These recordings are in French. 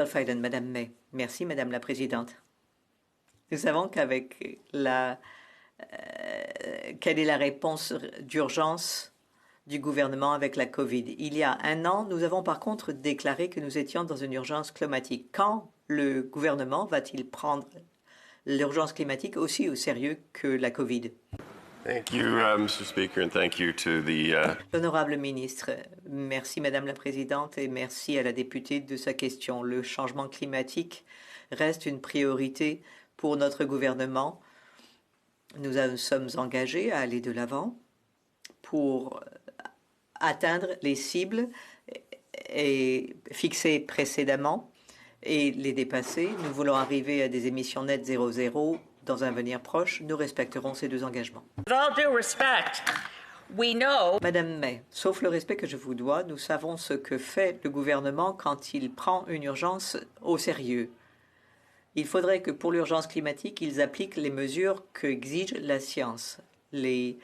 Fiden, Madame May. Merci, Madame la Présidente. Nous savons qu'avec quelle est la réponse d'urgence du gouvernement avec la COVID. Il y a un an, nous avons par contre déclaré que nous étions dans une urgence climatique. Quand le gouvernement va-t-il prendre l'urgence climatique aussi au sérieux que la COVID? Thank you, Mr. Speaker, and thank you to the... L'honorable ministre, merci Madame la Présidente et merci à la députée de sa question. Le changement climatique reste une priorité pour notre gouvernement. Nous sommes engagés à aller de l'avant pour atteindre les cibles fixées précédemment et les dépasser. Nous voulons arriver à des émissions nettes 0,0 dans un avenir proche. Nous respecterons ces deux engagements. Madame May, sauf le respect que je vous dois, nous savons ce que fait le gouvernement quand il prend une urgence au sérieux. Il faudrait que pour l'urgence climatique, ils appliquent les mesures qu'exige la science. Le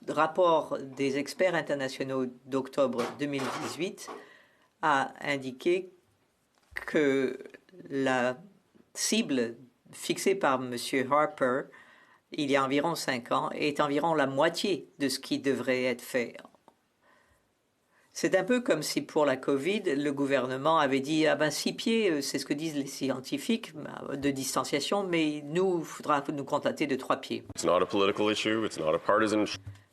rapport des experts internationaux d'octobre 2018 a indiqué que la cible fixée par M. Harper il y a environ 5 ans est environ la moitié de ce qui devrait être fait. C'est un peu comme si pour la COVID, le gouvernement avait dit « Ah ben 6 pieds, c'est ce que disent les scientifiques de distanciation, mais nous, il faudra nous contenter de 3 pieds. »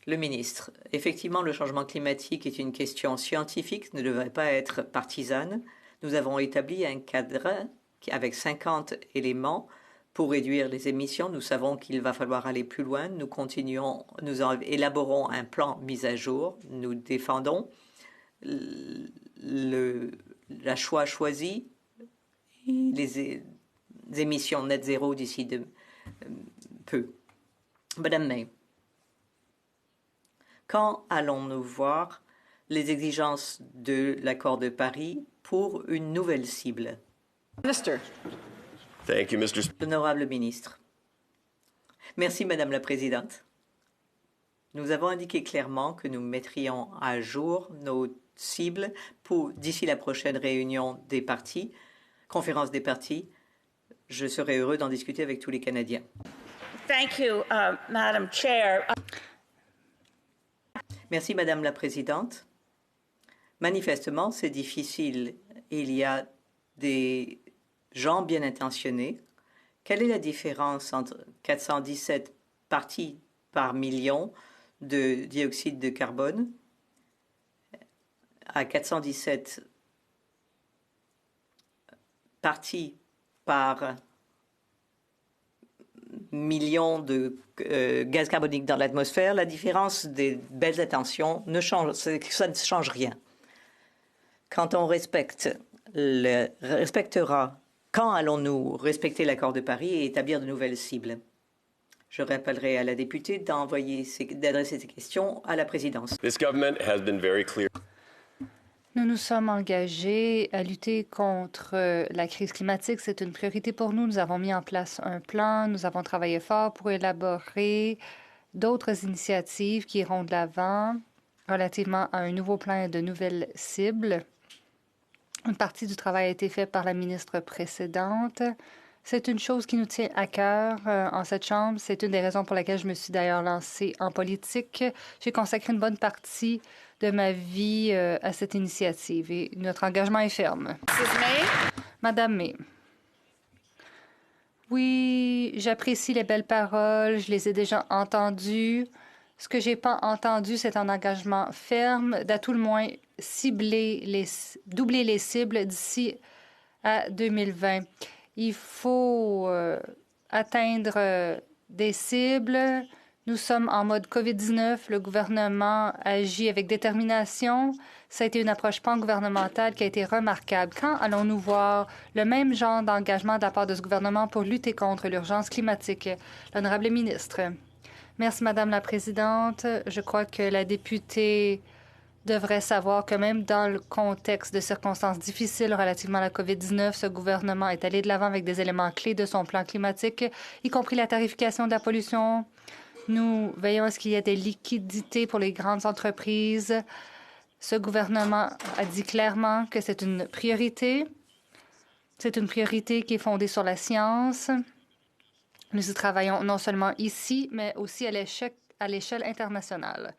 Le ministre, effectivement, le changement climatique est une question scientifique, ne devrait pas être partisane. Nous avons établi un cadre avec 50 éléments pour réduire les émissions. Nous savons qu'il va falloir aller plus loin. Nous élaborons un plan mis à jour. Nous défendons la choix choisi et les émissions net zéro d'ici de peu. Madame May, quand allons-nous voir les exigences de l'accord de Paris pour une nouvelle cible? Minister. Thank you, Mr. Honorable ministre. Merci, Madame la Présidente. Nous avons indiqué clairement que nous mettrions à jour nos cibles d'ici la prochaine réunion des partis, conférence des partis. Je serai heureux d'en discuter avec tous les Canadiens. Thank you, Madam Chair. Merci, Madame la Présidente. Manifestement, c'est difficile. Il y a des gens bien intentionnés. Quelle est la différence entre 417 parties par million de dioxyde de carbone à 417 parties par million de gaz carbonique dans l'atmosphère? La différence des belles intentions ça ne change rien. Quand on respectera, quand allons-nous respecter l'accord de Paris et établir de nouvelles cibles? Je rappellerai à la députée d'adresser ces questions à la présidence. This government has been very clear. Nous nous sommes engagés à lutter contre la crise climatique. C'est une priorité pour nous. Nous avons mis en place un plan. Nous avons travaillé fort pour élaborer d'autres initiatives qui iront de l'avant relativement à un nouveau plan et de nouvelles cibles. Une partie du travail a été faite par la ministre précédente. C'est une chose qui nous tient à cœur en cette Chambre. C'est une des raisons pour lesquelles je me suis d'ailleurs lancée en politique. J'ai consacré une bonne partie de ma vie à cette initiative et notre engagement est ferme. Madame May. Oui, j'apprécie les belles paroles. Je les ai déjà entendues. Ce que j'ai pas entendu, c'est un engagement ferme d'à tout le moins doubler les cibles d'ici à 2020. Il faut atteindre des cibles. Nous sommes en mode COVID-19. Le gouvernement agit avec détermination. Ça a été une approche pan-gouvernementale qui a été remarquable. Quand allons-nous voir le même genre d'engagement de la part de ce gouvernement pour lutter contre l'urgence climatique? L'honorable ministre. Merci, Madame la Présidente. Je crois que la députée devrait savoir que même dans le contexte de circonstances difficiles relativement à la COVID-19, ce gouvernement est allé de l'avant avec des éléments clés de son plan climatique, y compris la tarification de la pollution. Nous veillons à ce qu'il y ait des liquidités pour les grandes entreprises Ce gouvernement a dit clairement que c'est une priorité. C'est une priorité qui est fondée sur la science. Nous y travaillons non seulement ici, mais aussi à l'échelle internationale.